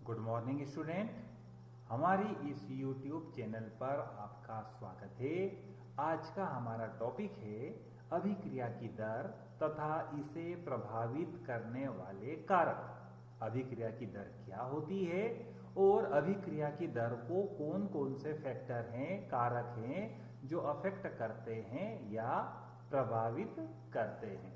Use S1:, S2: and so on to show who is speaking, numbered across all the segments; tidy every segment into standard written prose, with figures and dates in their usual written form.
S1: Good morning student. हमारी इस YouTube channel पर आपका स्वागत है। आज का हमारा टॉपिक है अभिक्रिया की दर तथा इसे प्रभावित करने वाले कारक। अभिक्रिया की दर क्या होती है और अभिक्रिया की दर को कौन कौन से फैक्टर हैं, कारक हैं जो अफेक्ट करते हैं या प्रभावित करते हैं।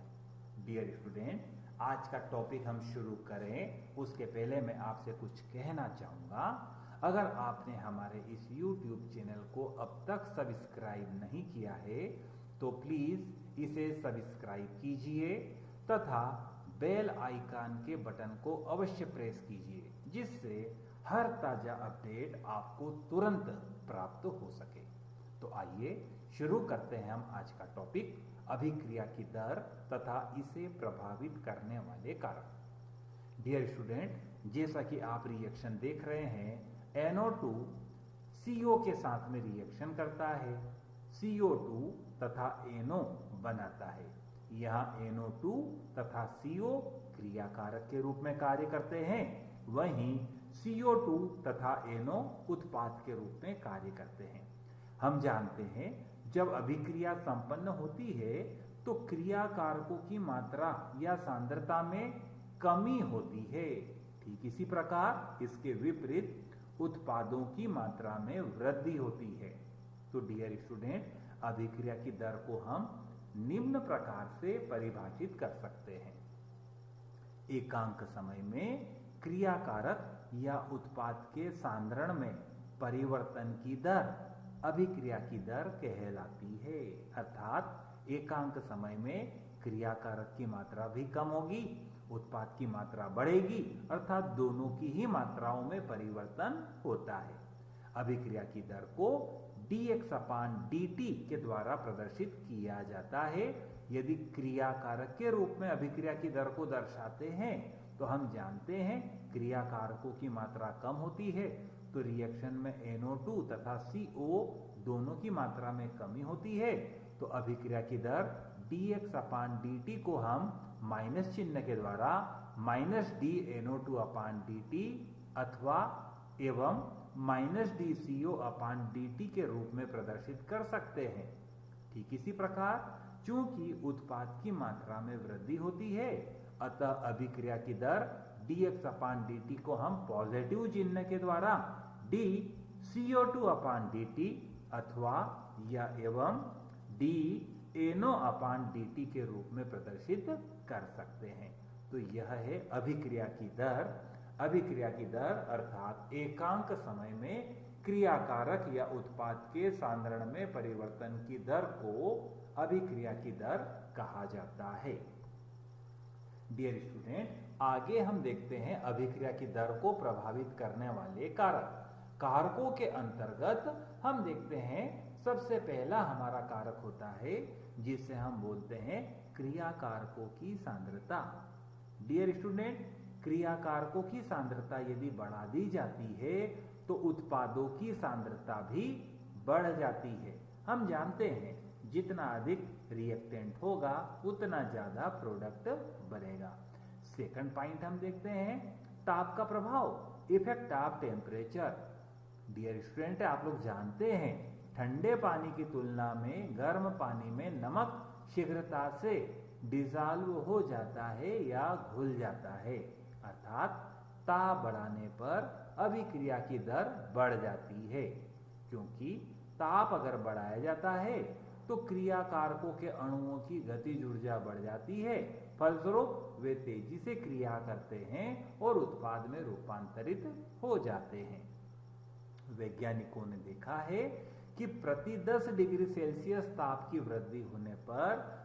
S1: डियर स्टूडेंट, आज का टॉपिक हम शुरू करें उसके पहले मैं आपसे कुछ कहना चाहूँगा। अगर आपने हमारे इस YouTube चैनल को अब तक सब्सक्राइब नहीं किया है तो प्लीज़ इसे सब्सक्राइब कीजिए तथा बेल आइकन के बटन को अवश्य प्रेस कीजिए, जिससे हर ताज़ा अपडेट आपको तुरंत प्राप्त हो सके। तो आइए शुरू करते हैं हम आज का टॉपिक, अभिक्रिया की दर तथा इसे प्रभावित करने वाले कारक। डियर स्टूडेंट, जैसा कि आप रिएक्शन देख रहे हैं, NO2 CO के साथ में रिएक्शन करता है, CO2 तथा NO बनाता है। यहाँ NO2 तथा CO क्रिया कारक के रूप में कार्य करते हैं, वहीं CO2 तथा NO उत्पाद के रूप में कार्य करते हैं। हम जानते हैं जब अभिक्रिया संपन्न होती है तो क्रिया कारकों की मात्रा या सांद्रता में कमी होती है। ठीक इसी प्रकार इसके विपरीत उत्पादों की मात्रा में वृद्धि होती है। तो डियर स्टूडेंट, अभिक्रिया की दर को हम निम्न प्रकार से परिभाषित कर सकते हैं। एकांक समय में क्रिया कारक या उत्पाद के सांद्रण में परिवर्तन की दर अभिक्रिया की दर कहलाती है। अर्थात एकांक समय में क्रिया कारक की मात्रा भी कम होगी, उत्पाद की मात्रा बढ़ेगी, अर्थात दोनों की ही मात्राओं में परिवर्तन होता है। अभिक्रिया की दर को dx/dt के द्वारा प्रदर्शित किया जाता है। यदि क्रिया कारक के रूप में अभिक्रिया की दर को दर्शाते हैं तो हम जानते हैं क्रिया कारकों की मात्रा कम होती है तो रिएक्शन में NO2 तथा CO दोनों की मात्रा में कमी होती है। तो अभिक्रिया की दर dx/dt को हम माइनस चिन्ह के द्वारा -dNO2/dt अथवा एवं -dCO/dt के रूप में प्रदर्शित कर सकते हैं। ठीक इसी प्रकार चूंकि उत्पाद की मात्रा में वृद्धि होती है, अतः अभिक्रिया की दर dx/dt को हम पॉजिटिव चिन्ह के द्वारा dCO2/dt अथवा या एवं dNO/dt के रूप में प्रदर्शित कर सकते हैं। तो यह है अभिक्रिया की दर। अभिक्रिया की दर अर्थात एकांक समय में क्रिया कारक या उत्पाद के सांद्रण में परिवर्तन की दर को अभिक्रिया की दर कहा जाता है। डियर स्टूडेंट, आगे हम देखते हैं अभिक्रिया की दर को प्रभावित करने वाले कारक। कारकों के अंतर्गत हम देखते हैं सबसे पहला हमारा कारक होता है जिसे हम बोलते हैं क्रिया कारकों की सांद्रता। डियर स्टूडेंट, क्रिया कारकों की सांद्रता यदि बढ़ा दी जाती है तो उत्पादों की सांद्रता भी बढ़ जाती है। हम जानते हैं जितना अधिक रिएक्टेंट होगा उतना ज्यादा प्रोडक्ट बनेगा। सेकंड पॉइंट हम देखते हैं ताप का प्रभाव, effect of temperature. Dear student, आप लोग जानते हैं ठंडे पानी की तुलना में गर्म पानी में नमक शीघ्रता से डिसॉल्व हो जाता है या घुल जाता है, अर्थात ताप बढ़ाने पर अभिक्रिया की दर बढ़ जाती है। क्योंकि ताप अगर बढ़ाया जाता है तो क्रिया कारकों के अणुओं की गतिज ऊर्जा बढ़ जाती है, फलस्वरूप वे तेजी से क्रिया करते हैं और उत्पाद में रूपांतरित हो जाते हैं। वैज्ञानिकों ने देखा है कि प्रति 10 डिग्री सेल्सियस ताप की वृद्धि होने पर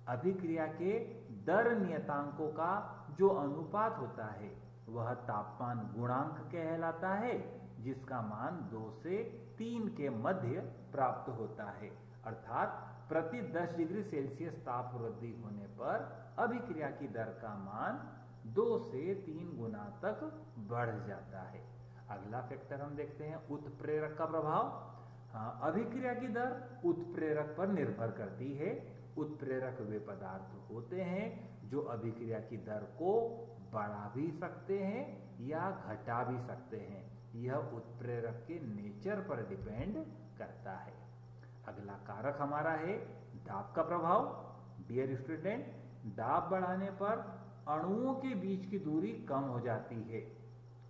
S1: अभिक्रिया के दर नियतांकों का जो अनुपात होता है वह तापमान गुणांक कहलाता है, जिसका मान 2 से 3 के मध्य प्राप्त होता है। अर्थात प्रति 10 डिग्री सेल्सियस ताप वृद्धि होने पर अभिक्रिया की दर का मान 2 से 3 गुना तक बढ़ जाता है। अगला फैक्टर हम देखते हैं उत्प्रेरक का प्रभाव। हाँ, अभिक्रिया की दर उत्प्रेरक पर निर्भर करती है। उत्प्रेरक वे पदार्थ होते हैं जो अभिक्रिया की दर को बढ़ा भी सकते हैं या घटा भी सकते हैं। यह उत्प्रेरक के नेचर पर डिपेंड करता है। अगला कारक हमारा है दाब का प्रभाव। डियर स्टूडेंट, दाब बढ़ाने पर अणुओं के बीच की दूरी कम हो जाती है,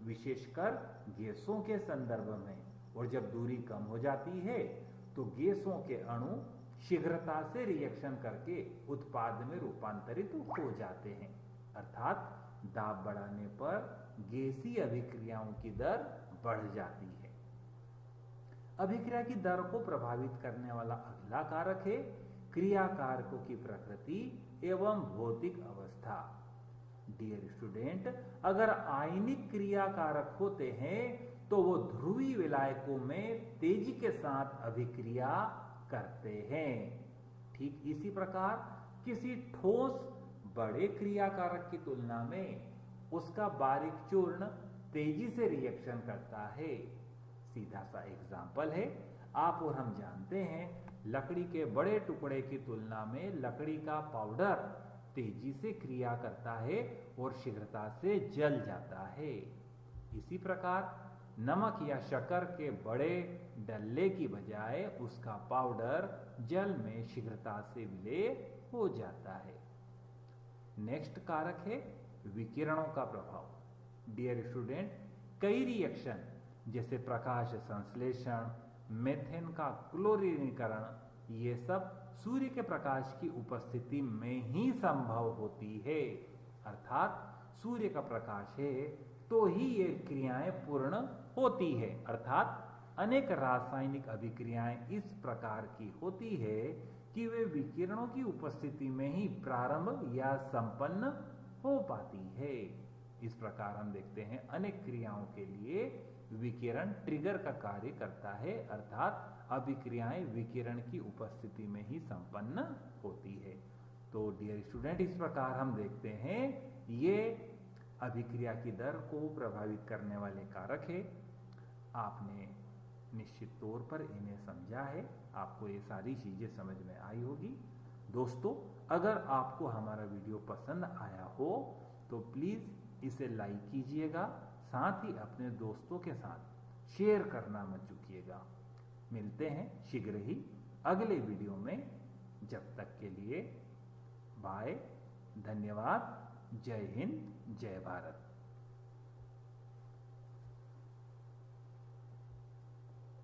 S1: विशेषकर गैसों के संदर्भ में। और जब दूरी कम हो जाती है तो गैसों के अणु शीघ्रता से रिएक्शन करके उत्पाद में रूपांतरित हो जाते हैं। अर्थात दाब बढ़ाने पर गैसीय अभिक्रियाओं की दर बढ़ जाती है। अभिक्रिया की दर को प्रभावित करने वाला अगला कारक है क्रियाकारकों की प्रकृति एवं भौतिक अवस्था। डियर स्टूडेंट, अगर आयनिक क्रियाकारक होते हैं तो वो ध्रुवीय विलायकों में तेजी के साथ अभिक्रिया करते हैं। ठीक इसी प्रकार किसी ठोस बड़े क्रियाकारक की तुलना में उसका बारीक चूर्ण तेजी से रिएक्शन करता है। सीधा सा एग्जाम्पल है, आप और हम जानते हैं लकड़ी के बड़े टुकड़े की तुलना में लकड़ी का पाउडर तेजी से क्रिया करता है और शीघ्रता से जल जाता है। इसी प्रकार नमक या शक्कर के बड़े डल्ले की बजाय उसका पाउडर जल में शीघ्रता से विलय हो जाता है। नेक्स्ट कारक है विकिरणों का प्रभाव। डियर स्टूडेंट, कई रिएक्शन जैसे प्रकाश संश्लेषण, मेथेन का क्लोरीनीकरण, ये सब सूर्य के प्रकाश की उपस्थिति में ही संभव होती है। अर्थात सूर्य का प्रकाश है तो ही ये क्रियाएं पूर्ण होती है। अर्थात अनेक रासायनिक अभिक्रियाएं इस प्रकार की होती है कि वे विकिरणों की उपस्थिति में ही प्रारंभ या संपन्न हो पाती है। इस प्रकार हम देखते हैं अनेक क्रियाओं के लिए विकिरण ट्रिगर का कार्य करता है। अर्थात अभिक्रियाएं विकिरण की उपस्थिति में ही संपन्न होती है। तो डियर स्टूडेंट, इस प्रकार हम देखते हैं ये अभिक्रिया की दर को प्रभावित करने वाले कारक है। आपने निश्चित तौर पर इन्हें समझा है, आपको ये सारी चीजें समझ में आई होगी। दोस्तों, अगर आपको हमारा वीडियो पसंद आया हो तो प्लीज इसे लाइक कीजिएगा, साथ ही अपने दोस्तों के साथ शेयर करना मत चूकिएगा। मिलते हैं शीघ्र ही अगले वीडियो में। जब तक के लिए बाय, धन्यवाद, जय हिंद, जय भारत।